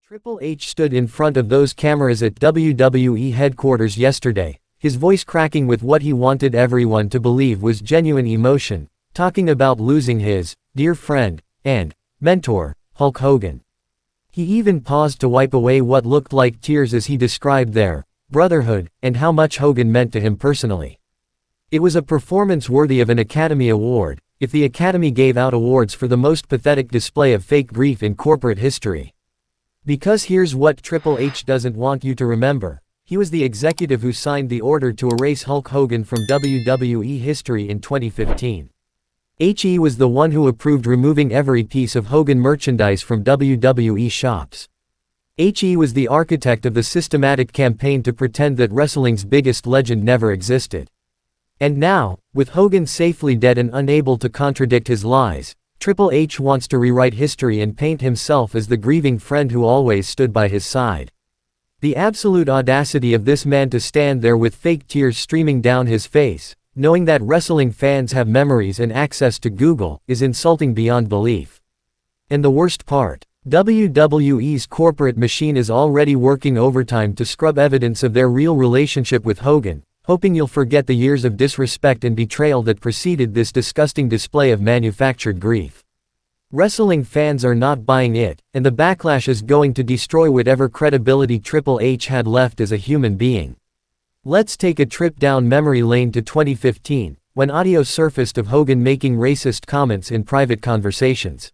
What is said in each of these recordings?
Triple H stood in front of those cameras at WWE headquarters yesterday, his voice cracking with what he wanted everyone to believe was genuine emotion, talking about losing his dear friend and mentor, Hulk Hogan. He even paused to wipe away what looked like tears as he described their brotherhood and how much Hogan meant to him personally. It was a performance worthy of an Academy Award, if the Academy gave out awards for the most pathetic display of fake grief in corporate history. Because here's what Triple H doesn't want you to remember. He was the executive who signed the order to erase Hulk Hogan from WWE history in 2015. He was the one who approved removing every piece of Hogan merchandise from WWE shops. He was the architect of the systematic campaign to pretend that wrestling's biggest legend never existed. And now, with Hogan safely dead and unable to contradict his lies, Triple H wants to rewrite history and paint himself as the grieving friend who always stood by his side. The absolute audacity of this man to stand there with fake tears streaming down his face, knowing that wrestling fans have memories and access to Google, is insulting beyond belief. And the worst part, WWE's corporate machine is already working overtime to scrub evidence of their real relationship with Hogan, hoping you'll forget the years of disrespect and betrayal that preceded this disgusting display of manufactured grief. Wrestling fans are not buying it, and the backlash is going to destroy whatever credibility Triple H had left as a human being. Let's take a trip down memory lane to 2015, when audio surfaced of Hogan making racist comments in private conversations.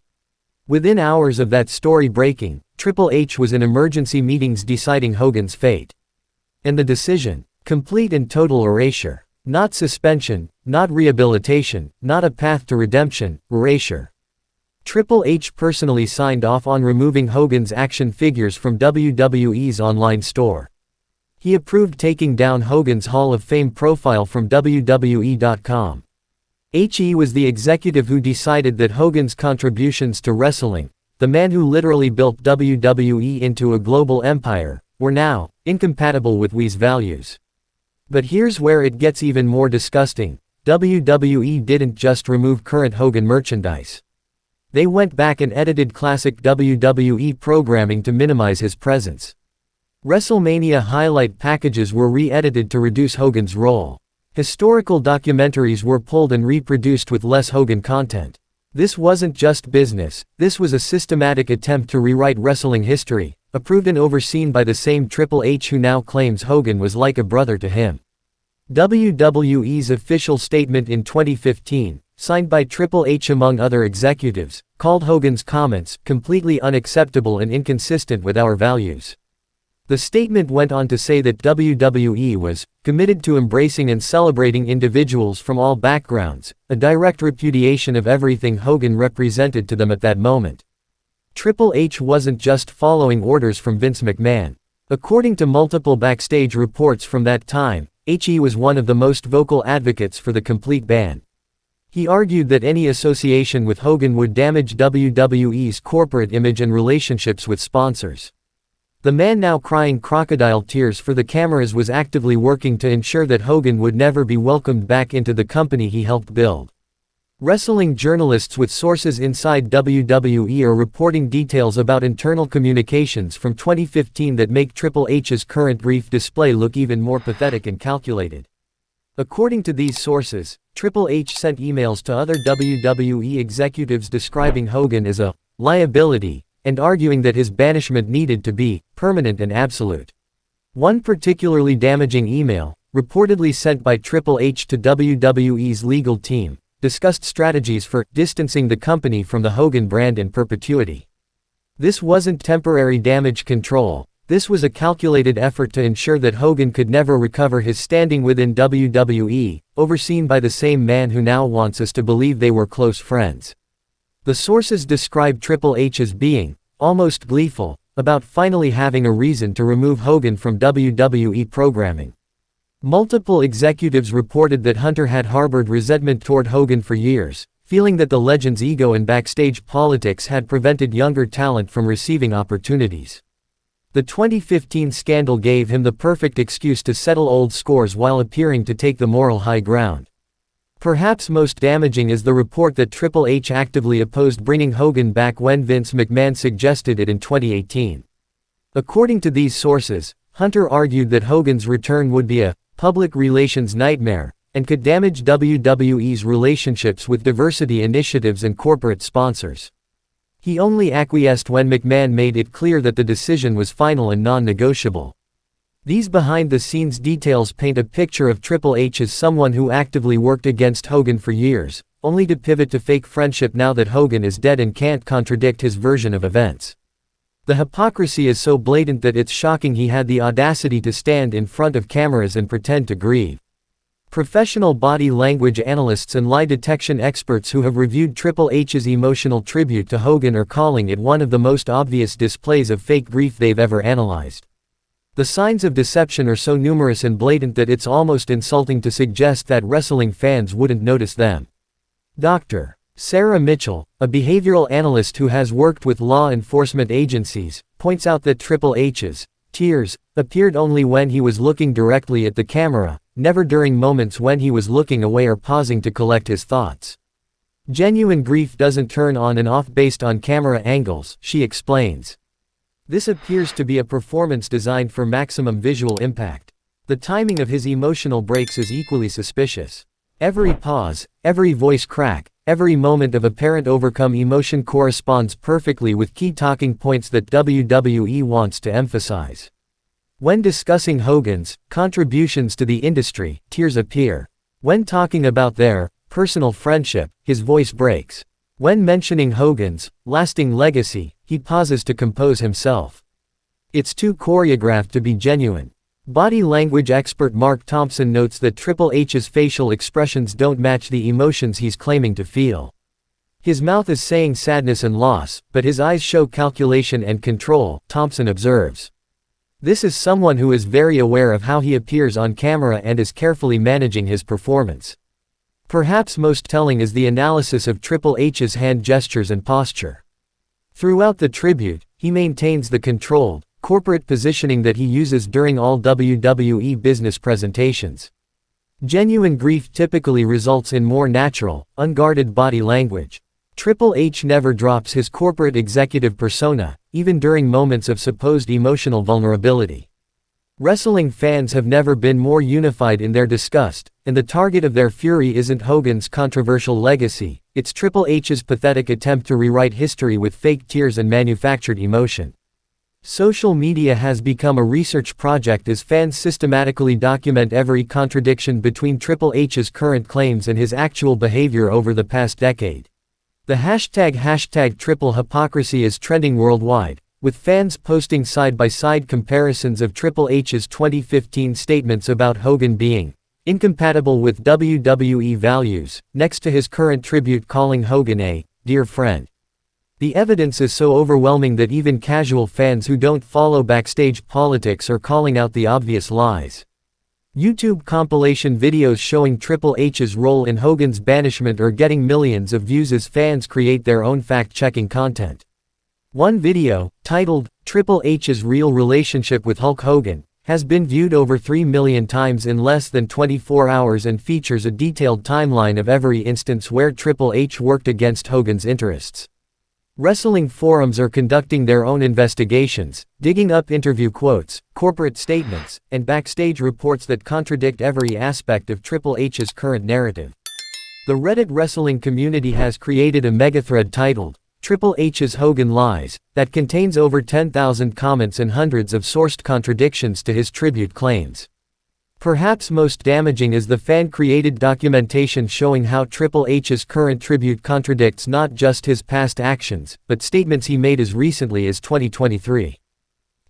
Within hours of that story breaking, Triple H was in emergency meetings deciding Hogan's fate. And the decision? Complete and total erasure. Not suspension, not rehabilitation, not a path to redemption, erasure. Triple H personally signed off on removing Hogan's action figures from WWE's online store. He approved taking down Hogan's Hall of Fame profile from WWE.com. He was the executive who decided that Hogan's contributions to wrestling, the man who literally built WWE into a global empire, were now incompatible with WWE's values. But here's where it gets even more disgusting. WWE didn't just remove current Hogan merchandise. They went back and edited classic WWE programming to minimize his presence. WrestleMania highlight packages were re-edited to reduce Hogan's role. Historical documentaries were pulled and reproduced with less Hogan content. This wasn't just business, this was a systematic attempt to rewrite wrestling history, approved and overseen by the same Triple H who now claims Hogan was like a brother to him. WWE's official statement in 2015, signed by Triple H among other executives, called Hogan's comments completely unacceptable and inconsistent with our values. The statement went on to say that WWE was committed to embracing and celebrating individuals from all backgrounds, a direct repudiation of everything Hogan represented to them at that moment. Triple H wasn't just following orders from Vince McMahon. According to multiple backstage reports from that time, He was one of the most vocal advocates for the complete ban. He argued that any association with Hogan would damage WWE's corporate image and relationships with sponsors. The man now crying crocodile tears for the cameras was actively working to ensure that Hogan would never be welcomed back into the company he helped build. Wrestling journalists with sources inside WWE are reporting details about internal communications from 2015 that make Triple H's current grief display look even more pathetic and calculated. According to these sources, Triple H sent emails to other WWE executives describing Hogan as a liability, and arguing that his banishment needed to be permanent and absolute. One particularly damaging email, reportedly sent by Triple H to WWE's legal team, discussed strategies for distancing the company from the Hogan brand in perpetuity. This wasn't temporary damage control, this was a calculated effort to ensure that Hogan could never recover his standing within WWE, overseen by the same man who now wants us to believe they were close friends. The sources describe Triple H as being almost gleeful about finally having a reason to remove Hogan from WWE programming. Multiple executives reported that Hunter had harbored resentment toward Hogan for years, feeling that the legend's ego and backstage politics had prevented younger talent from receiving opportunities. The 2015 scandal gave him the perfect excuse to settle old scores while appearing to take the moral high ground. Perhaps most damaging is the report that Triple H actively opposed bringing Hogan back when Vince McMahon suggested it in 2018. According to these sources, Hunter argued that Hogan's return would be a public relations nightmare and could damage WWE's relationships with diversity initiatives and corporate sponsors. He only acquiesced when McMahon made it clear that the decision was final and non-negotiable. These behind-the-scenes details paint a picture of Triple H as someone who actively worked against Hogan for years, only to pivot to fake friendship now that Hogan is dead and can't contradict his version of events. The hypocrisy is so blatant that it's shocking he had the audacity to stand in front of cameras and pretend to grieve. Professional body language analysts and lie detection experts who have reviewed Triple H's emotional tribute to Hogan are calling it one of the most obvious displays of fake grief they've ever analyzed. The signs of deception are so numerous and blatant that it's almost insulting to suggest that wrestling fans wouldn't notice them. Dr. Sarah Mitchell, a behavioral analyst who has worked with law enforcement agencies, points out that Triple H's tears appeared only when he was looking directly at the camera, never during moments when he was looking away or pausing to collect his thoughts. Genuine grief doesn't turn on and off based on camera angles, she explains. This appears to be a performance designed for maximum visual impact. The timing of his emotional breaks is equally suspicious. Every pause, every voice crack, every moment of apparent overcome emotion corresponds perfectly with key talking points that WWE wants to emphasize. When discussing Hogan's contributions to the industry, tears appear. When talking about their personal friendship, his voice breaks. When mentioning Hogan's lasting legacy, he pauses to compose himself. It's too choreographed to be genuine. Body language expert Mark Thompson notes that Triple H's facial expressions don't match the emotions he's claiming to feel. His mouth is saying sadness and loss, but his eyes show calculation and control, Thompson observes. This is someone who is very aware of how he appears on camera and is carefully managing his performance. Perhaps most telling is the analysis of Triple H's hand gestures and posture. Throughout the tribute, he maintains the controlled, corporate positioning that he uses during all WWE business presentations. Genuine grief typically results in more natural, unguarded body language. Triple H never drops his corporate executive persona, even during moments of supposed emotional vulnerability. Wrestling fans have never been more unified in their disgust, and the target of their fury isn't Hogan's controversial legacy, it's Triple H's pathetic attempt to rewrite history with fake tears and manufactured emotion. Social media has become a research project as fans systematically document every contradiction between Triple H's current claims and his actual behavior over the past decade. The hashtag triple hypocrisy is trending worldwide, with fans posting side-by-side comparisons of Triple H's 2015 statements about Hogan being incompatible with WWE values, next to his current tribute calling Hogan a dear friend. The evidence is so overwhelming that even casual fans who don't follow backstage politics are calling out the obvious lies. YouTube compilation videos showing Triple H's role in Hogan's banishment are getting millions of views as fans create their own fact-checking content. One video, titled, "Triple H's Real Relationship with Hulk Hogan," has been viewed over 3 million times in less than 24 hours and features a detailed timeline of every instance where Triple H worked against Hogan's interests. Wrestling forums are conducting their own investigations, digging up interview quotes, corporate statements, and backstage reports that contradict every aspect of Triple H's current narrative. The Reddit wrestling community has created a megathread titled, "Triple H's Hogan Lies," that contains over 10,000 comments and hundreds of sourced contradictions to his tribute claims. Perhaps most damaging is the fan-created documentation showing how Triple H's current tribute contradicts not just his past actions, but statements he made as recently as 2023.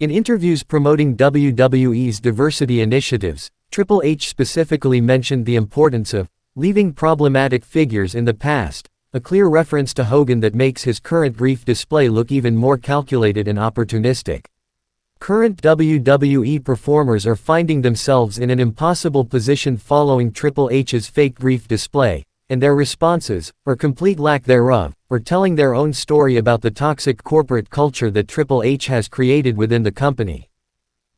In interviews promoting WWE's diversity initiatives, Triple H specifically mentioned the importance of leaving problematic figures in the past, a clear reference to Hogan that makes his current grief display look even more calculated and opportunistic. Current WWE performers are finding themselves in an impossible position following Triple H's fake grief display, and their responses, or complete lack thereof, are telling their own story about the toxic corporate culture that Triple H has created within the company.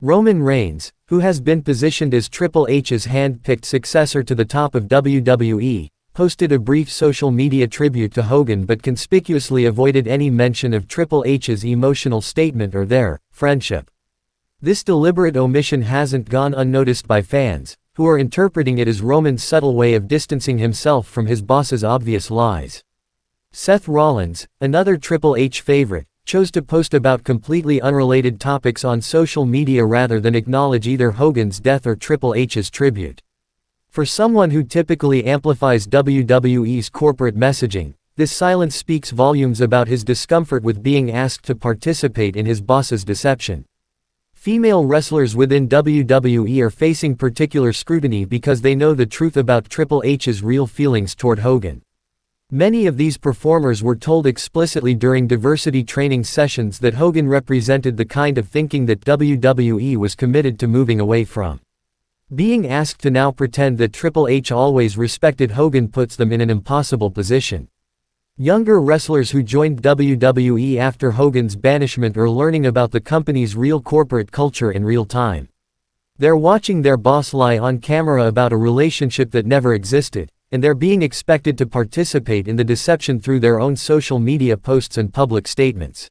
Roman Reigns, who has been positioned as Triple H's hand-picked successor to the top of WWE, posted a brief social media tribute to Hogan but conspicuously avoided any mention of Triple H's emotional statement or their friendship. This deliberate omission hasn't gone unnoticed by fans, who are interpreting it as Roman's subtle way of distancing himself from his boss's obvious lies. Seth Rollins, another Triple H favorite, chose to post about completely unrelated topics on social media rather than acknowledge either Hogan's death or Triple H's tribute. For someone who typically amplifies WWE's corporate messaging, this silence speaks volumes about his discomfort with being asked to participate in his boss's deception. Female wrestlers within WWE are facing particular scrutiny because they know the truth about Triple H's real feelings toward Hogan. Many of these performers were told explicitly during diversity training sessions that Hogan represented the kind of thinking that WWE was committed to moving away from. Being asked to now pretend that Triple H always respected Hogan puts them in an impossible position. Younger wrestlers who joined WWE after Hogan's banishment are learning about the company's real corporate culture in real time. They're watching their boss lie on camera about a relationship that never existed, and they're being expected to participate in the deception through their own social media posts and public statements.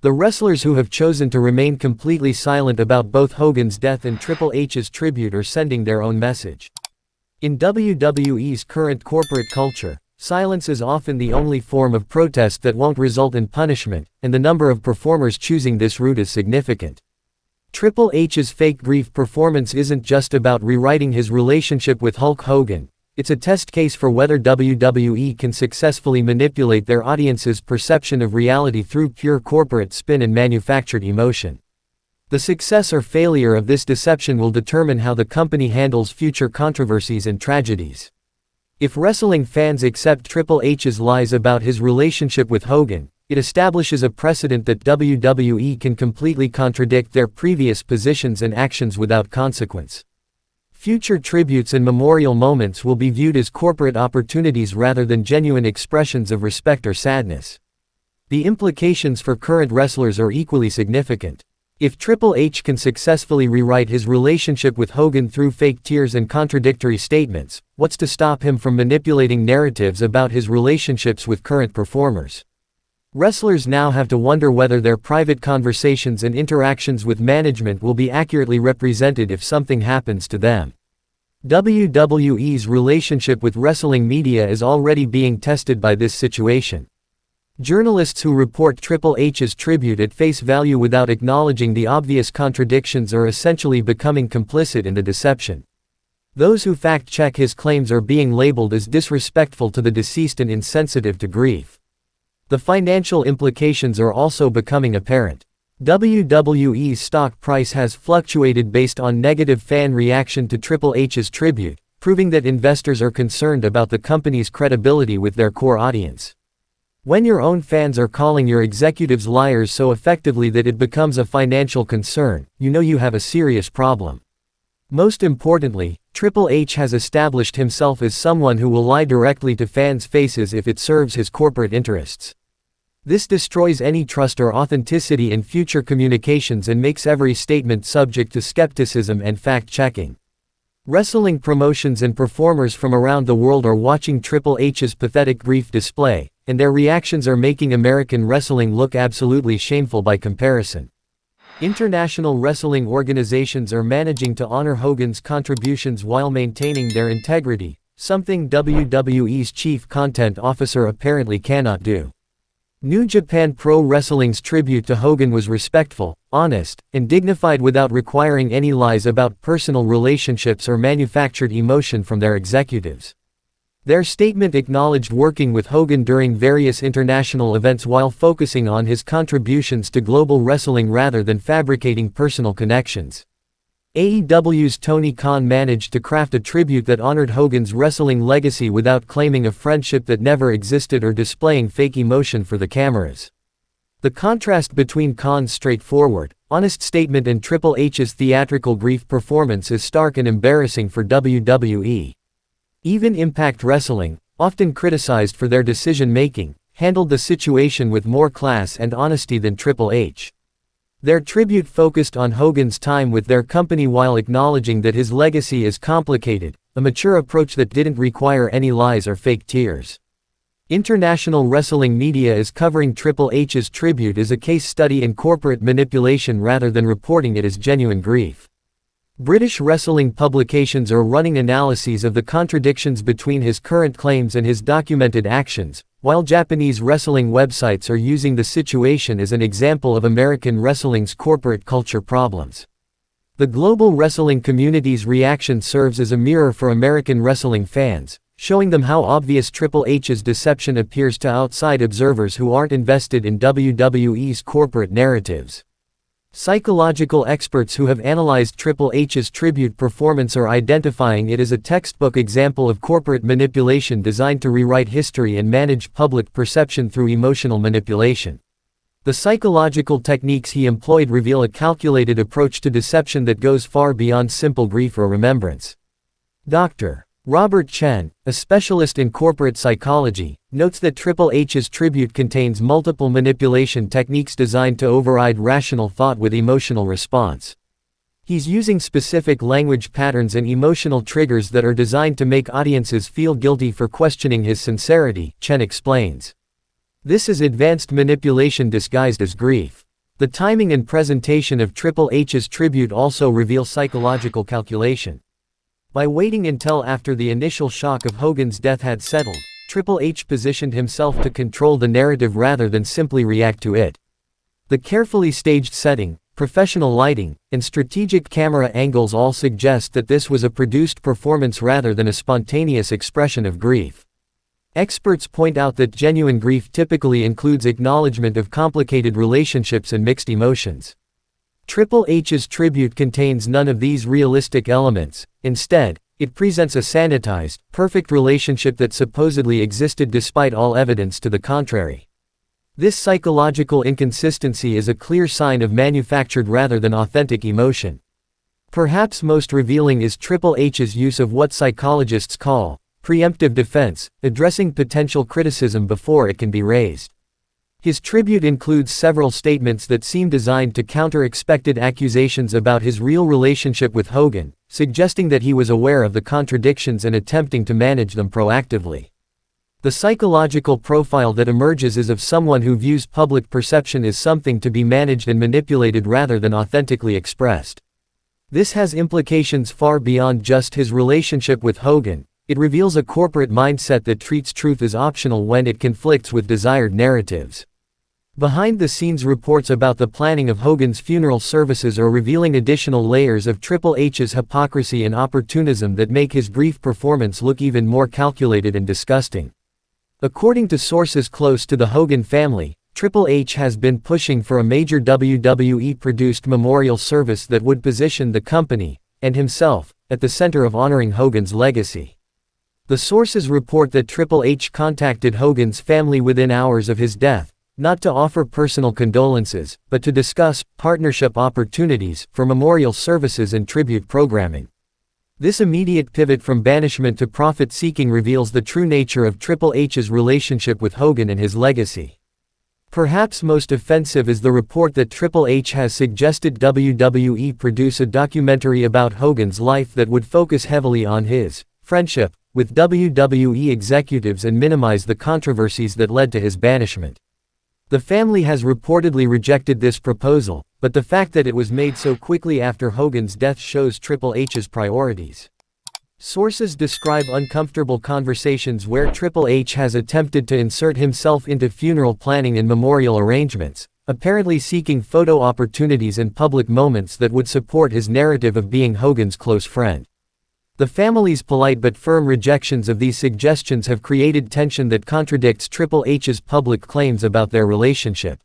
The wrestlers who have chosen to remain completely silent about both Hogan's death and Triple H's tribute are sending their own message. In WWE's current corporate culture, silence is often the only form of protest that won't result in punishment, and the number of performers choosing this route is significant. Triple H's fake grief performance isn't just about rewriting his relationship with Hulk Hogan, it's a test case for whether WWE can successfully manipulate their audience's perception of reality through pure corporate spin and manufactured emotion. The success or failure of this deception will determine how the company handles future controversies and tragedies. If wrestling fans accept Triple H's lies about his relationship with Hogan, it establishes a precedent that WWE can completely contradict their previous positions and actions without consequence. Future tributes and memorial moments will be viewed as corporate opportunities rather than genuine expressions of respect or sadness. The implications for current wrestlers are equally significant. If Triple H can successfully rewrite his relationship with Hogan through fake tears and contradictory statements, what's to stop him from manipulating narratives about his relationships with current performers? Wrestlers now have to wonder whether their private conversations and interactions with management will be accurately represented if something happens to them. WWE's relationship with wrestling media is already being tested by this situation. Journalists who report Triple H's tribute at face value without acknowledging the obvious contradictions are essentially becoming complicit in the deception. Those who fact-check his claims are being labeled as disrespectful to the deceased and insensitive to grief. The financial implications are also becoming apparent. WWE's stock price has fluctuated based on negative fan reaction to Triple H's tribute, proving that investors are concerned about the company's credibility with their core audience. When your own fans are calling your executives liars so effectively that it becomes a financial concern, you know you have a serious problem. Most importantly, Triple H has established himself as someone who will lie directly to fans' faces if it serves his corporate interests. This destroys any trust or authenticity in future communications and makes every statement subject to skepticism and fact-checking. Wrestling promotions and performers from around the world are watching Triple H's pathetic grief display, and their reactions are making American wrestling look absolutely shameful by comparison. International wrestling organizations are managing to honor Hogan's contributions while maintaining their integrity, something WWE's chief content officer apparently cannot do. New Japan Pro Wrestling's tribute to Hogan was respectful, honest, and dignified without requiring any lies about personal relationships or manufactured emotion from their executives. Their statement acknowledged working with Hogan during various international events while focusing on his contributions to global wrestling rather than fabricating personal connections. AEW's Tony Khan managed to craft a tribute that honored Hogan's wrestling legacy without claiming a friendship that never existed or displaying fake emotion for the cameras. The contrast between Khan's straightforward, honest statement and Triple H's theatrical grief performance is stark and embarrassing for WWE. Even Impact Wrestling, often criticized for their decision-making, handled the situation with more class and honesty than Triple H. Their tribute focused on Hogan's time with their company while acknowledging that his legacy is complicated, a mature approach that didn't require any lies or fake tears. International wrestling media is covering Triple H's tribute as a case study in corporate manipulation rather than reporting it as genuine grief. British wrestling publications are running analyses of the contradictions between his current claims and his documented actions, while Japanese wrestling websites are using the situation as an example of American wrestling's corporate culture problems. The global wrestling community's reaction serves as a mirror for American wrestling fans, showing them how obvious Triple H's deception appears to outside observers who aren't invested in WWE's corporate narratives. Psychological experts who have analyzed Triple H's tribute performance are identifying it as a textbook example of corporate manipulation designed to rewrite history and manage public perception through emotional manipulation. The psychological techniques he employed reveal a calculated approach to deception that goes far beyond simple grief or remembrance. Dr. Robert Chen, a specialist in corporate psychology, notes that Triple H's tribute contains multiple manipulation techniques designed to override rational thought with emotional response. He's using specific language patterns and emotional triggers that are designed to make audiences feel guilty for questioning his sincerity, Chen explains. This is advanced manipulation disguised as grief. The timing and presentation of Triple H's tribute also reveal psychological calculation. By waiting until after the initial shock of Hogan's death had settled, Triple H positioned himself to control the narrative rather than simply react to it. The carefully staged setting, professional lighting, and strategic camera angles all suggest that this was a produced performance rather than a spontaneous expression of grief. Experts point out that genuine grief typically includes acknowledgement of complicated relationships and mixed emotions. Triple H's tribute contains none of these realistic elements. Instead, it presents a sanitized, perfect relationship that supposedly existed despite all evidence to the contrary. This psychological inconsistency is a clear sign of manufactured rather than authentic emotion. Perhaps most revealing is Triple H's use of what psychologists call preemptive defense, addressing potential criticism before it can be raised. His tribute includes several statements that seem designed to counter expected accusations about his real relationship with Hogan, suggesting that he was aware of the contradictions and attempting to manage them proactively. The psychological profile that emerges is of someone who views public perception as something to be managed and manipulated rather than authentically expressed. This has implications far beyond just his relationship with Hogan. It reveals a corporate mindset that treats truth as optional when it conflicts with desired narratives. Behind-the-scenes reports about the planning of Hogan's funeral services are revealing additional layers of Triple H's hypocrisy and opportunism that make his brief performance look even more calculated and disgusting. According to sources close to the Hogan family, Triple H has been pushing for a major WWE-produced memorial service that would position the company, and himself, at the center of honoring Hogan's legacy. The sources report that Triple H contacted Hogan's family within hours of his death, not to offer personal condolences, but to discuss partnership opportunities for memorial services and tribute programming. This immediate pivot from banishment to profit-seeking reveals the true nature of Triple H's relationship with Hogan and his legacy. Perhaps most offensive is the report that Triple H has suggested WWE produce a documentary about Hogan's life that would focus heavily on his friendship with WWE executives and minimize the controversies that led to his banishment. The family has reportedly rejected this proposal, but the fact that it was made so quickly after Hogan's death shows Triple H's priorities. Sources describe uncomfortable conversations where Triple H has attempted to insert himself into funeral planning and memorial arrangements, apparently seeking photo opportunities and public moments that would support his narrative of being Hogan's close friend. The family's polite but firm rejections of these suggestions have created tension that contradicts Triple H's public claims about their relationship.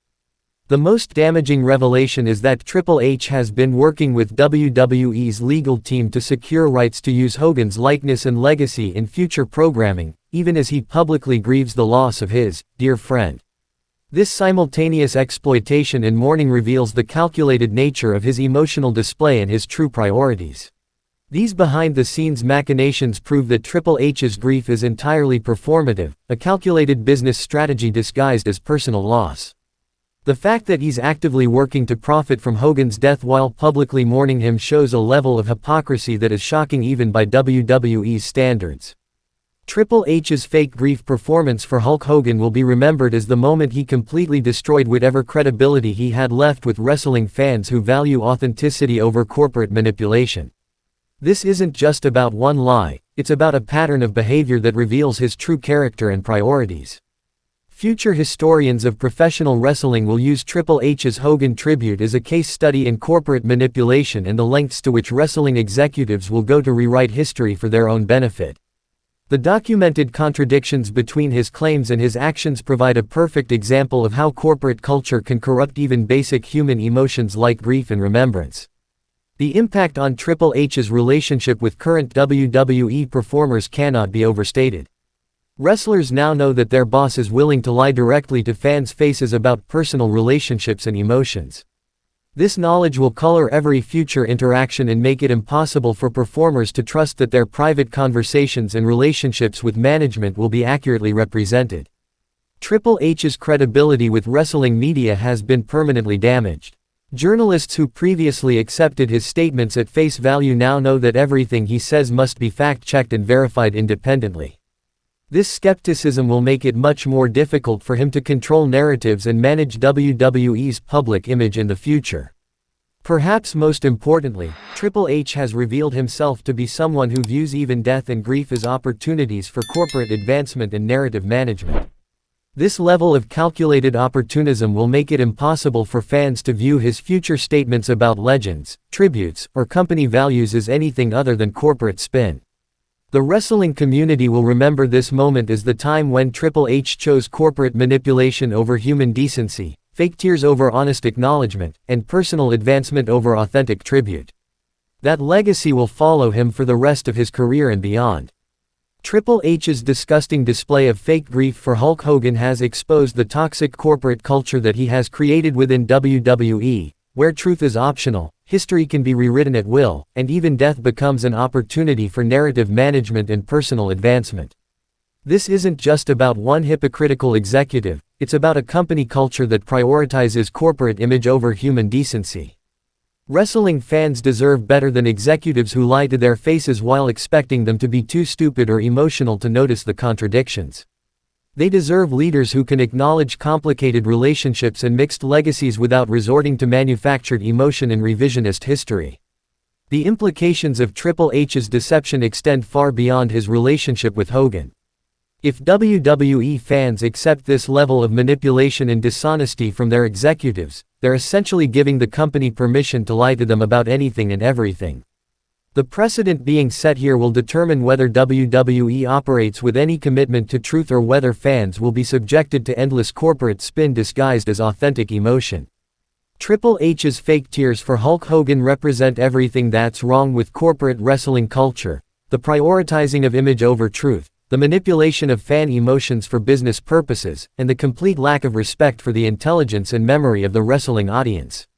The most damaging revelation is that Triple H has been working with WWE's legal team to secure rights to use Hogan's likeness and legacy in future programming, even as he publicly grieves the loss of his dear friend. This simultaneous exploitation and mourning reveals the calculated nature of his emotional display and his true priorities. These behind-the-scenes machinations prove that Triple H's grief is entirely performative, a calculated business strategy disguised as personal loss. The fact that he's actively working to profit from Hogan's death while publicly mourning him shows a level of hypocrisy that is shocking even by WWE's standards. Triple H's fake grief performance for Hulk Hogan will be remembered as the moment he completely destroyed whatever credibility he had left with wrestling fans who value authenticity over corporate manipulation. This isn't just about one lie, it's about a pattern of behavior that reveals his true character and priorities. Future historians of professional wrestling will use Triple H's Hogan tribute as a case study in corporate manipulation and the lengths to which wrestling executives will go to rewrite history for their own benefit. The documented contradictions between his claims and his actions provide a perfect example of how corporate culture can corrupt even basic human emotions like grief and remembrance. The impact on Triple H's relationship with current WWE performers cannot be overstated. Wrestlers now know that their boss is willing to lie directly to fans' faces about personal relationships and emotions. This knowledge will color every future interaction and make it impossible for performers to trust that their private conversations and relationships with management will be accurately represented. Triple H's credibility with wrestling media has been permanently damaged. Journalists who previously accepted his statements at face value now know that everything he says must be fact-checked and verified independently. This skepticism will make it much more difficult for him to control narratives and manage WWE's public image in the future. Perhaps most importantly, Triple H has revealed himself to be someone who views even death and grief as opportunities for corporate advancement and narrative management. This level of calculated opportunism will make it impossible for fans to view his future statements about legends, tributes, or company values as anything other than corporate spin. The wrestling community will remember this moment as the time when Triple H chose corporate manipulation over human decency, fake tears over honest acknowledgement, and personal advancement over authentic tribute. That legacy will follow him for the rest of his career and beyond. Triple H's disgusting display of fake grief for Hulk Hogan has exposed the toxic corporate culture that he has created within WWE, where truth is optional, history can be rewritten at will, and even death becomes an opportunity for narrative management and personal advancement. This isn't just about one hypocritical executive, it's about a company culture that prioritizes corporate image over human decency. Wrestling fans deserve better than executives who lie to their faces while expecting them to be too stupid or emotional to notice the contradictions. They deserve leaders who can acknowledge complicated relationships and mixed legacies without resorting to manufactured emotion and revisionist history. The implications of Triple H's deception extend far beyond his relationship with Hogan. If WWE fans accept this level of manipulation and dishonesty from their executives, they're essentially giving the company permission to lie to them about anything and everything. The precedent being set here will determine whether WWE operates with any commitment to truth or whether fans will be subjected to endless corporate spin disguised as authentic emotion. Triple H's fake tears for Hulk Hogan represent everything that's wrong with corporate wrestling culture: the prioritizing of image over truth, the manipulation of fan emotions for business purposes, and the complete lack of respect for the intelligence and memory of the wrestling audience.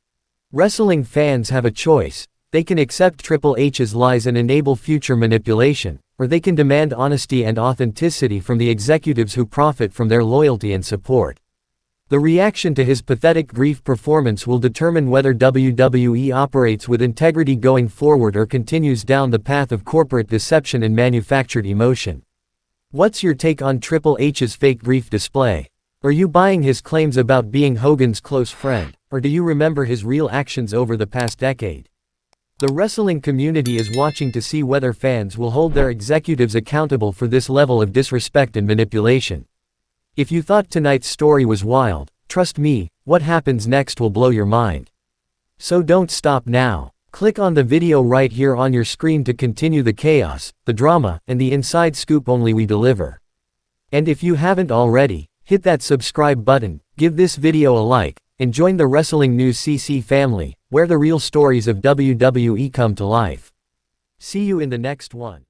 Wrestling fans have a choice. They can accept Triple H's lies and enable future manipulation, or they can demand honesty and authenticity from the executives who profit from their loyalty and support. The reaction to his pathetic grief performance will determine whether WWE operates with integrity going forward or continues down the path of corporate deception and manufactured emotion. What's your take on Triple H's fake grief display? Are you buying his claims about being Hogan's close friend, or do you remember his real actions over the past decade? The wrestling community is watching to see whether fans will hold their executives accountable for this level of disrespect and manipulation. If you thought tonight's story was wild, trust me, what happens next will blow your mind. So don't stop now. Click on the video right here on your screen to continue the chaos, the drama, and the inside scoop only we deliver. And if you haven't already, hit that subscribe button, give this video a like, and join the Wrestling News CC family, where the real stories of WWE come to life. See you in the next one.